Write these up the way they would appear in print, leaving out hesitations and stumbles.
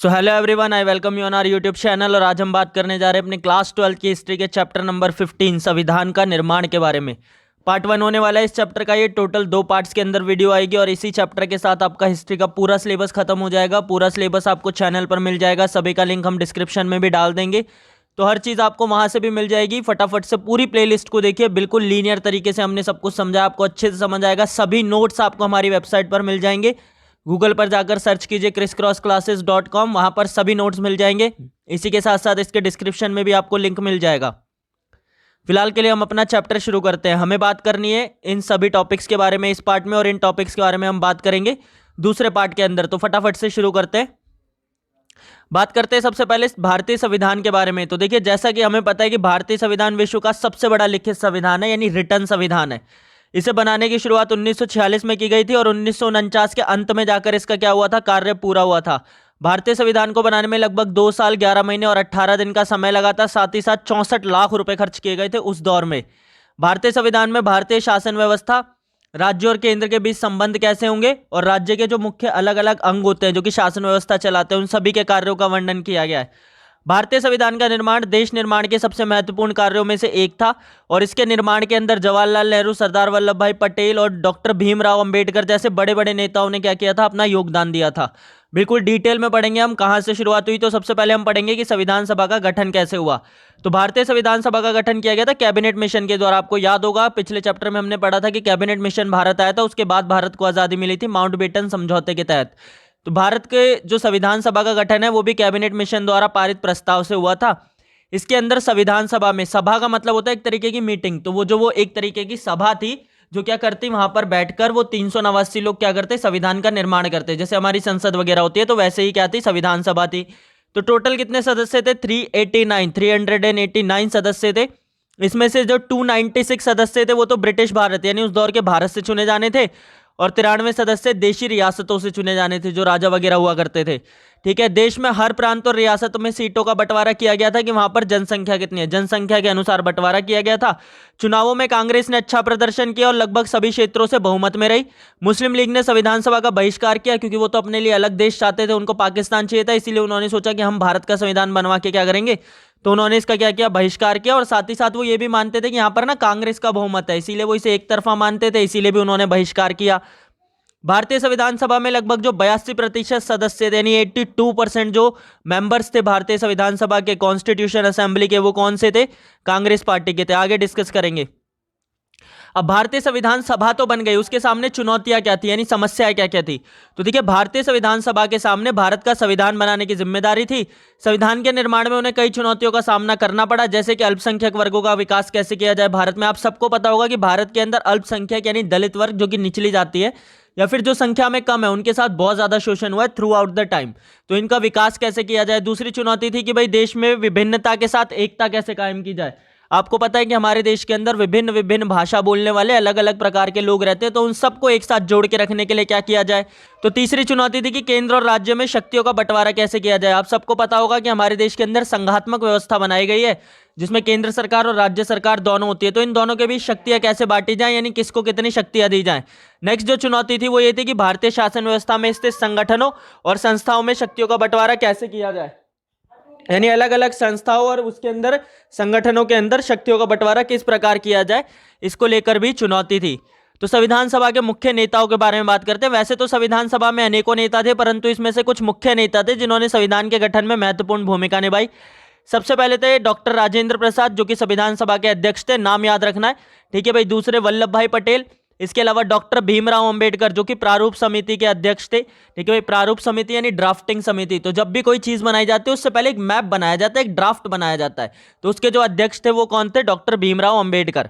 So hello everyone, I welcome you on our YouTube channel. और आज हम बात करने जा रहे हैं अपने क्लास 12 की हिस्ट्री के चैप्टर नंबर 15 संविधान का निर्माण के बारे में। पार्ट 1 होने वाला है इस चैप्टर का। ये टोटल 2 पार्ट्स के अंदर वीडियो आएगी और इसी चैप्टर के साथ आपका हिस्ट्री का पूरा सिलेबस खत्म हो जाएगा। पूरा सिलेबस आपको चैनल पर मिल जाएगा, सभी का लिंक हम डिस्क्रिप्शन में भी डाल देंगे, तो हर चीज़ आपको वहाँ से भी मिल जाएगी। फटाफट से पूरी प्लेलिस्ट को देखिए, बिल्कुल लीनियर तरीके से हमने सब कुछ समझा, आपको अच्छे से समझ आएगा। सभी नोट्स आपको हमारी वेबसाइट पर मिल जाएंगे। गूगल पर जाकर सर्च कीजिए crisscrossclasses.com, वहाँ पर सभी नोट्स मिल जाएंगे। इसी के साथ साथ इसके डिस्क्रिप्शन में भी आपको लिंक मिल जाएगा। फिलहाल के लिए हम अपना चैप्टर शुरू करते हैं। हमें बात करनी है इन सभी टॉपिक्स के बारे में इस पार्ट में, और इन टॉपिक्स के बारे में हम बात करेंगे दूसरे पार्ट के अंदर। तो फटाफट से शुरू करते हैं। बात करते हैं सबसे पहले भारतीय संविधान के बारे में। तो देखिए, जैसा कि हमें पता है कि भारतीय संविधान विश्व का सबसे बड़ा लिखित संविधान है, यानी रिटर्न संविधान है। इसे बनाने की शुरुआत 1946 में की गई थी और 1949 के अंत में जाकर इसका क्या हुआ था, कार्य पूरा हुआ था। भारतीय संविधान को बनाने में लगभग 2 साल 11 महीने और 18 दिन का समय लगा था। साथ ही साथ 64 लाख रुपए खर्च किए गए थे उस दौर में। भारतीय संविधान में भारतीय शासन व्यवस्था, राज्य और केंद्र के बीच संबंध कैसे होंगे, और राज्य के जो मुख्य अलग अलग अंग होते हैं जो कि शासन व्यवस्था चलाते हैं, उन सभी के कार्यों का वर्णन किया गया है। भारतीय संविधान का निर्माण देश निर्माण के सबसे महत्वपूर्ण कार्यों में से एक था, और इसके निर्माण के अंदर जवाहरलाल नेहरू, सरदार वल्लभ भाई पटेल और डॉक्टर भीमराव अंबेडकर जैसे बड़े बड़े नेताओं ने क्या किया था, अपना योगदान दिया था। बिल्कुल डिटेल में पढ़ेंगे हम कहाँ से शुरुआत हुई। तो सबसे पहले हम पढ़ेंगे कि संविधान सभा का गठन कैसे हुआ। तो भारतीय संविधान सभा का गठन किया गया था कैबिनेट मिशन के द्वारा। आपको याद होगा, पिछले चैप्टर में हमने पढ़ा था कि कैबिनेट मिशन भारत आया था, उसके बाद भारत को आज़ादी मिली थी माउंटबेटन समझौते के तहत। तो भारत के जो संविधान सभा का गठन है वो भी कैबिनेट मिशन द्वारा पारित प्रस्ताव से हुआ था। इसके अंदर संविधान सभा में, सभा का मतलब होता है एक तरीके की मीटिंग, तो वो एक तरीके की सभा थी जो क्या करती, वहां पर बैठकर वो 389 लोग क्या करते, संविधान का निर्माण करते। जैसे हमारी संसद वगैरह होती है, तो वैसे ही क्या थी, संविधान सभा थी। तो टोटल कितने सदस्य थे, 389 सदस्य थे। इसमें से जो 296 सदस्य थे वो तो ब्रिटिश भारत यानी उस दौर के भारत से चुने जाने थे, और 93 सदस्य देशी रियासतों से चुने जाने थे, जो राजा वगैरह हुआ करते थे। ठीक है, देश में हर प्रांत और रियासतों में सीटों का बंटवारा किया गया था कि वहां पर जनसंख्या कितनी है, जनसंख्या के अनुसार बंटवारा किया गया था। चुनावों में कांग्रेस ने अच्छा प्रदर्शन किया और लगभग सभी क्षेत्रों से बहुमत में रही। मुस्लिम लीग ने संविधान सभा का बहिष्कार किया, क्योंकि वो तो अपने लिए अलग देश चाहते थे, उनको पाकिस्तान चाहिए था, इसीलिए उन्होंने सोचा कि हम भारत का संविधान बनवा के क्या करेंगे, तो उन्होंने इसका क्या किया, बहिष्कार किया। और साथ ही साथ वो ये भी मानते थे कि यहाँ पर ना कांग्रेस का बहुमत है, इसीलिए वो इसे एक तरफा मानते थे, इसीलिए भी उन्होंने बहिष्कार किया। भारतीय संविधान सभा में लगभग जो 82% सदस्य थे, यानी 82% जो मेंबर्स थे भारतीय संविधान सभा के, कॉन्स्टिट्यूशन असेंबली के, वो कौन से थे, कांग्रेस पार्टी के थे। आगे डिस्कस करेंगे। अब भारतीय संविधान सभा तो बन गई, उसके सामने चुनौतियां क्या थी, यानी समस्याएं क्या क्या थी। तो देखिए, भारतीय संविधान सभा के सामने भारत का संविधान बनाने की जिम्मेदारी थी। संविधान के निर्माण में उन्हें कई चुनौतियों का सामना करना पड़ा, जैसे कि अल्पसंख्यक वर्गों का विकास कैसे किया जाए भारत में। आप सबको पता होगा कि भारत के अंदर अल्पसंख्यक यानी दलित वर्ग, जो कि निचली जाती है या फिर जो संख्या में कम है, उनके साथ बहुत ज्यादा शोषण हुआ है थ्रू आउट द टाइम। तो इनका विकास कैसे किया जाए। दूसरी चुनौती थी कि भाई देश में विभिन्नता के साथ एकता कैसे कायम की जाए। आपको पता है कि हमारे देश के अंदर विभिन्न विभिन्न भाषा बोलने वाले अलग अलग प्रकार के लोग रहते हैं, तो उन सबको एक साथ जोड़ के रखने के लिए क्या किया जाए। तो तीसरी चुनौती थी कि केंद्र और राज्य में शक्तियों का बंटवारा कैसे किया जाए। आप सबको पता होगा कि हमारे देश के अंदर संघात्मक व्यवस्था बनाई गई है, जिसमें केंद्र सरकार और राज्य सरकार दोनों होती है। तो इन दोनों के बीच शक्तियां कैसे बांटी जाए, यानी किसको कितनी शक्तियां दी जाए। नेक्स्ट जो चुनौती थी वो ये थी कि भारतीय शासन व्यवस्था में स्थित संगठनों और संस्थाओं में शक्तियों का बंटवारा कैसे किया जाए, यानी अलग अलग संस्थाओं और उसके अंदर संगठनों के अंदर शक्तियों का बंटवारा किस प्रकार किया जाए, इसको लेकर भी चुनौती थी। तो संविधान सभा के मुख्य नेताओं के बारे में बात करते हैं। वैसे तो संविधान सभा में अनेकों नेता थे, परंतु इसमें से कुछ मुख्य नेता थे जिन्होंने संविधान के गठन में महत्वपूर्ण भूमिका निभाई। सबसे पहले थे डॉक्टर राजेंद्र प्रसाद, जो कि संविधान सभा के अध्यक्ष थे, नाम याद रखना है, ठीक है भाई। दूसरे वल्लभ भाई पटेल, इसके अलावा डॉक्टर भीमराव अंबेडकर, जो कि प्रारूप समिति के अध्यक्ष थे, ठीक है भाई। प्रारूप समिति यानी ड्राफ्टिंग समिति। तो जब भी कोई चीज बनाई जाती है उससे पहले एक मैप बनाया जाता है, एक ड्राफ्ट बनाया जाता है। तो उसके जो अध्यक्ष थे वो कौन थे, डॉक्टर भीमराव अंबेडकर।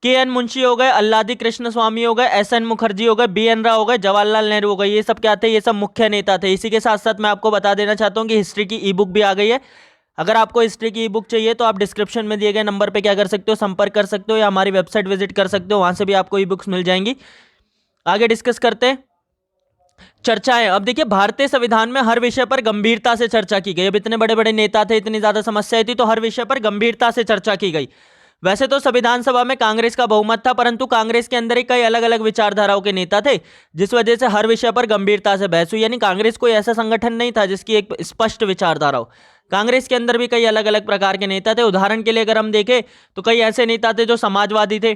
के.एन. मुंशी हो गए, अल्लादी कृष्ण स्वामी हो गए, एस.एन. मुखर्जी हो गए, बी.एन. राव हो गए, जवाहरलाल नेहरू हो गए। ये सब क्या थे, ये सब मुख्य नेता थे। इसी के साथ साथ मैं आपको बता देना चाहता हूँ कि हिस्ट्री की ई बुक भी आ गई है। अगर आपको हिस्ट्री की ई बुक चाहिए तो आप डिस्क्रिप्शन में दिए गए नंबर पे क्या कर सकते हो, संपर्क कर सकते हो, या हमारी वेबसाइट विजिट कर सकते हो, वहां से भी आपको ई बुक्स मिल जाएंगी। आगे डिस्कस करते हैं चर्चाएं। अब देखिए, भारतीय संविधान में हर विषय पर गंभीरता से चर्चा की गई। अब इतने बड़े बड़े नेता थे, इतनी ज्यादा समस्याएं थी, तो हर विषय पर गंभीरता से चर्चा की गई। वैसे तो संविधान सभा में कांग्रेस का बहुमत था, परंतु कांग्रेस के अंदर ही कई अलग अलग विचारधाराओं के नेता थे, जिस वजह से हर विषय पर गंभीरता से बहस हुई। यानी कांग्रेस कोई ऐसा संगठन नहीं था जिसकी एक स्पष्ट विचारधारा हो। कांग्रेस के अंदर भी कई अलग अलग प्रकार के नेता थे। उदाहरण के लिए अगर हम देखें तो कई ऐसे नेता थे जो समाजवादी थे,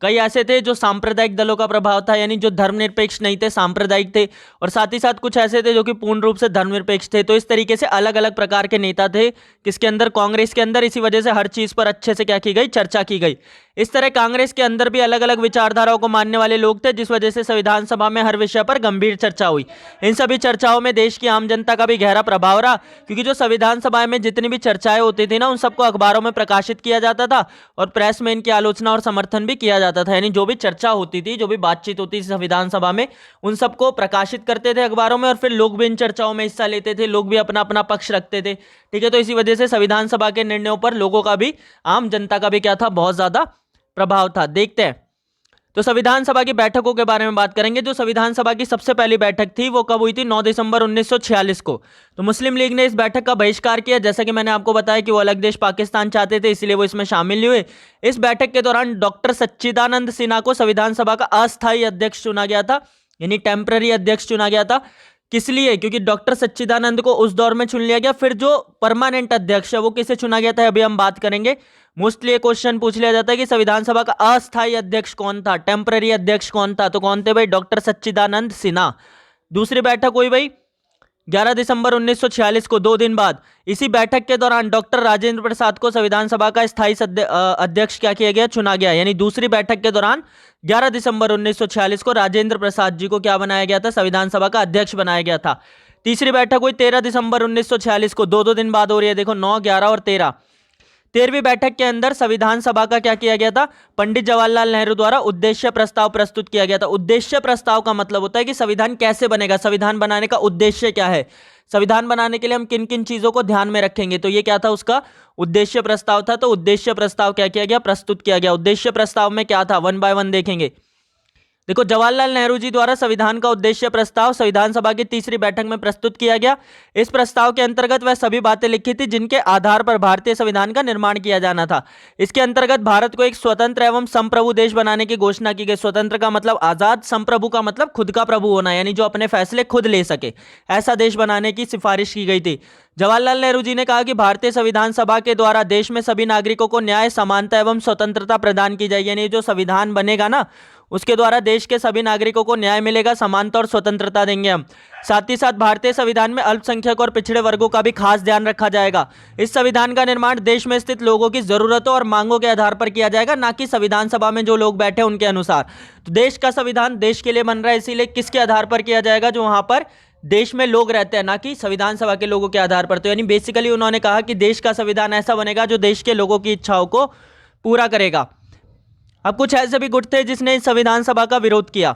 कई ऐसे थे जो सांप्रदायिक दलों का प्रभाव था, यानी जो धर्मनिरपेक्ष नहीं थे, सांप्रदायिक थे, और साथ ही साथ कुछ ऐसे थे जो कि पूर्ण रूप से धर्मनिरपेक्ष थे। तो इस तरीके से अलग अलग प्रकार के नेता थे किसके अंदर, कांग्रेस के अंदर। इसी वजह से हर चीज पर अच्छे से क्या की गई, चर्चा की गई। इस तरह कांग्रेस के अंदर भी अलग अलग विचारधाराओं को मानने वाले लोग थे, जिस वजह से संविधान सभा में हर विषय पर गंभीर चर्चा हुई। इन सभी चर्चाओं में देश की आम जनता का भी गहरा प्रभाव रहा, क्योंकि जो संविधान सभा में जितनी भी चर्चाएं होती थी ना, उन सबको अखबारों में प्रकाशित किया जाता था और प्रेस में इनकी आलोचना और समर्थन भी किया जाता था। यानी जो भी चर्चा होती थी, जो भी बातचीत होती थी संविधान सभा में, उन सबको प्रकाशित करते थे अखबारों में, और फिर लोग भी इन चर्चाओं में हिस्सा लेते थे, लोग भी अपना अपना पक्ष रखते थे। ठीक है, तो इसी वजह से संविधान सभा के निर्णयों पर लोगों का भी, आम जनता का भी क्या था, बहुत ज्यादा प्रभाव था। देखते हैं तो संविधान सभा की बैठकों के बारे में बात करेंगे। जो संविधान सभा की सबसे पहली बैठक थी वो कब हुई थी, 9 दिसंबर 1946 को। तो मुस्लिम लीग ने इस बैठक का बहिष्कार किया। जैसा कि मैंने आपको बताया कि वो अलग देश पाकिस्तान चाहते थे, इसलिए वो इसमें शामिल नहीं हुए। इस बैठक के दौरान डॉक्टर सच्चिदानंद सिन्हा को संविधान सभा का अस्थायी अध्यक्ष चुना गया था, यानी टेम्पररी अध्यक्ष चुना गया था। किस लिए, क्योंकि डॉक्टर सच्चिदानंद को उस दौर में चुन लिया गया। फिर जो परमानेंट अध्यक्ष है वो किसे चुना गया था, अभी हम बात करेंगे। मोस्टली ये क्वेश्चन पूछ लिया जाता है कि संविधान सभा का अस्थायी अध्यक्ष कौन था, टेम्पररी अध्यक्ष कौन था, तो कौन थे भाई, डॉक्टर सच्चिदानंद सिन्हा। दूसरी बैठक हुई भाई 11 दिसंबर 1946 को, 2 दिन बाद। इसी बैठक के दौरान डॉक्टर राजेंद्र प्रसाद को संविधान सभा का स्थायी अध्यक्ष क्या किया गया, चुना गया। यानी दूसरी बैठक के दौरान 11 दिसंबर 1946 को राजेंद्र प्रसाद जी को क्या बनाया गया था, संविधान सभा का अध्यक्ष बनाया गया था। तीसरी बैठक हुई 13 दिसंबर 1946 को, 2 दिन बाद हो रही है, देखो 9, 11 और 13। 13वीं बैठक के अंदर संविधान सभा का क्या किया गया था, पंडित जवाहरलाल नेहरू द्वारा उद्देश्य प्रस्ताव प्रस्तुत किया गया था। उद्देश्य प्रस्ताव का मतलब होता है कि संविधान कैसे बनेगा, संविधान बनाने का उद्देश्य क्या है, संविधान बनाने के लिए हम किन किन चीजों को ध्यान में रखेंगे। तो ये क्या था, उसका उद्देश्य प्रस्ताव था। तो उद्देश्य प्रस्ताव क्या किया गया, प्रस्तुत किया गया। उद्देश्य प्रस्ताव में क्या था, 1 बाय 1 देखेंगे। देखो, जवाहरलाल नेहरू जी द्वारा संविधान का उद्देश्य प्रस्ताव संविधान सभा की तीसरी बैठक में प्रस्तुत किया गया। इस प्रस्ताव के अंतर्गत वह सभी बातें लिखी थी जिनके आधार पर भारतीय संविधान का निर्माण किया जाना था। इसके अंतर्गत भारत को एक स्वतंत्र एवं संप्रभु देश बनाने की घोषणा की गई। स्वतंत्र का मतलब आजाद, संप्रभु का मतलब खुद का प्रभु होना, यानी जो अपने फैसले खुद ले सके, ऐसा देश बनाने की सिफारिश की गई थी। जवाहरलाल नेहरू जी ने कहा कि भारतीय संविधान सभा के द्वारा देश में सभी नागरिकों को न्याय, समानता एवं स्वतंत्रता प्रदान की जाएगी। यानी जो संविधान बनेगा ना, उसके द्वारा देश के सभी नागरिकों को न्याय मिलेगा, समानता और स्वतंत्रता देंगे हम। साथ ही साथ भारतीय संविधान में अल्पसंख्यक और पिछड़े वर्गों का भी खास ध्यान रखा जाएगा। इस संविधान का निर्माण देश में स्थित लोगों की जरूरतों और मांगों के आधार पर किया जाएगा, ना कि संविधान सभा में जो लोग बैठे उनके अनुसार। तो देश का संविधान देश के लिए बन रहा है, इसीलिए किसके आधार पर किया जाएगा, जो वहां पर देश में लोग रहते हैं, ना कि संविधान सभा के लोगों के आधार पर। तो यानी बेसिकली उन्होंने कहा कि देश का संविधान ऐसा बनेगा जो देश के लोगों की इच्छाओं को पूरा करेगा। अब कुछ ऐसे भी गुट थे जिसने संविधान सभा का विरोध किया।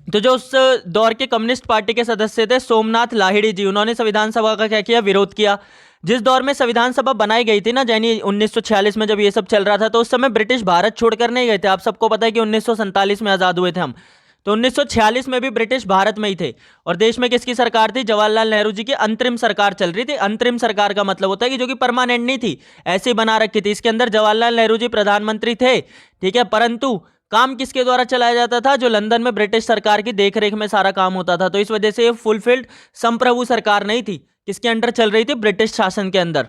तो जो उस दौर के कम्युनिस्ट पार्टी के सदस्य थे सोमनाथ लाहिड़ी जी, उन्होंने संविधान सभा का क्या किया, विरोध किया। जिस दौर में संविधान सभा बनाई गई थी ना, यानी 1946 में जब ये सब चल रहा था, तो उस समय ब्रिटिश भारत छोड़कर नहीं गए थे। आप सबको पता है कि 1947 में आज़ाद हुए थे हम, तो 1946 में भी ब्रिटिश भारत में ही थे। और देश में किसकी सरकार थी, जवाहरलाल नेहरू जी की अंतरिम सरकार चल रही थी। अंतरिम सरकार का मतलब होता है कि जो कि परमानेंट नहीं थी, ऐसे ही बना रखी थी। इसके अंदर जवाहरलाल नेहरू जी प्रधानमंत्री थे, ठीक है, परंतु काम किसके द्वारा चलाया जाता था, जो लंदन में ब्रिटिश सरकार की देखरेख में सारा काम होता था। तो इस वजह से ये फुलफिल्ड संप्रभु सरकार नहीं थी, किसके अंडर चल रही थी, ब्रिटिश शासन के अंदर।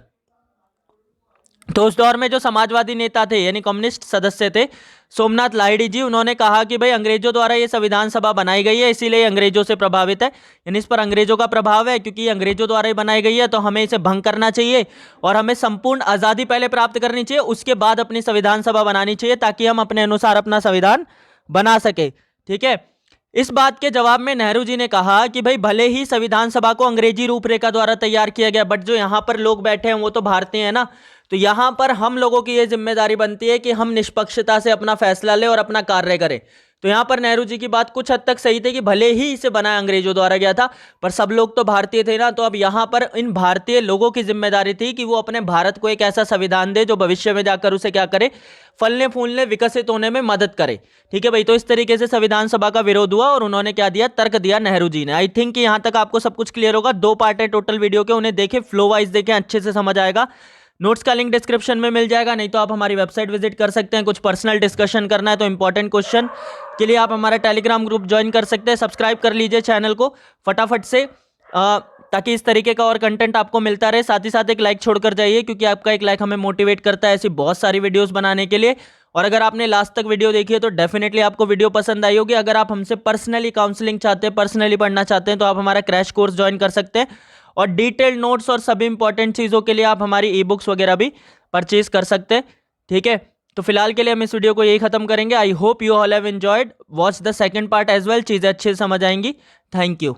तो उस दौर में जो समाजवादी नेता थे, यानी कम्युनिस्ट सदस्य थे सोमनाथ लाहिड़ी जी, उन्होंने कहा कि भाई अंग्रेजों द्वारा ये संविधान सभा बनाई गई है, इसीलिए अंग्रेजों से प्रभावित है, यानी इस पर अंग्रेजों का प्रभाव है, क्योंकि ये अंग्रेजों द्वारा ही बनाई गई है, तो हमें इसे भंग करना चाहिए और हमें संपूर्ण आज़ादी पहले प्राप्त करनी चाहिए, उसके बाद अपनी संविधान सभा बनानी चाहिए, ताकि हम अपने अनुसार अपना संविधान बना सके। ठीक है, इस बात के जवाब में नेहरू जी ने कहा कि भाई भले ही संविधान सभा को अंग्रेजी रूपरेखा द्वारा तैयार किया गया, बट जो यहाँ पर लोग बैठे हैं वो तो भारतीय है ना, तो यहाँ पर हम लोगों की ये जिम्मेदारी बनती है कि हम निष्पक्षता से अपना फैसला लें और अपना कार्य करें। तो यहाँ पर नेहरू जी की बात कुछ हद तक सही थी कि भले ही इसे बनाया अंग्रेजों द्वारा गया था, पर सब लोग तो भारतीय थे ना, तो अब यहाँ पर इन भारतीय लोगों की जिम्मेदारी थी कि वो अपने भारत को एक ऐसा संविधान दे जो भविष्य में जाकर उसे क्या करे, फलने फूलने विकसित होने में मदद करे। ठीक है भाई, तो इस तरीके से संविधान सभा का विरोध हुआ और उन्होंने क्या दिया, तर्क दिया नेहरू जी ने। आई थिंक कि यहाँ तक आपको सब कुछ क्लियर होगा। 2 पार्ट है टोटल वीडियो के, उन्हें देखें, फ्लो वाइज देखें, अच्छे से समझ आएगा। नोट्स का लिंक डिस्क्रिप्शन में मिल जाएगा, नहीं तो आप हमारी वेबसाइट विजिट कर सकते हैं। कुछ पर्सनल डिस्कशन करना है तो इंपॉर्टेंट क्वेश्चन के लिए आप हमारा टेलीग्राम ग्रुप ज्वाइन कर सकते हैं। सब्सक्राइब कर लीजिए चैनल को फटाफट से, ताकि इस तरीके का और कंटेंट आपको मिलता रहे। साथ ही साथ एक लाइक छोड़कर जाइए, क्योंकि आपका एक लाइक हमें मोटिवेट करता है ऐसी बहुत सारी वीडियोस बनाने के लिए। और अगर आपने लास्ट तक वीडियो देखी है तो डेफिनेटली आपको वीडियो पसंद आई होगी। अगर आप हमसे पर्सनली काउंसलिंग चाहते हैं, पर्सनली पढ़ना चाहते हैं, तो आप हमारा क्रैश कोर्स ज्वाइन कर सकते हैं। और डिटेल्ड नोट्स और सभी इंपॉर्टेंट चीज़ों के लिए आप हमारी ई बुक्स वगैरह भी परचेज कर सकते हैं। ठीक है, तो फिलहाल के लिए हम इस वीडियो को यही खत्म करेंगे। I hope you all have enjoyed, watch the second part as well, चीज़ें अच्छे से समझ आएंगी। Thank you.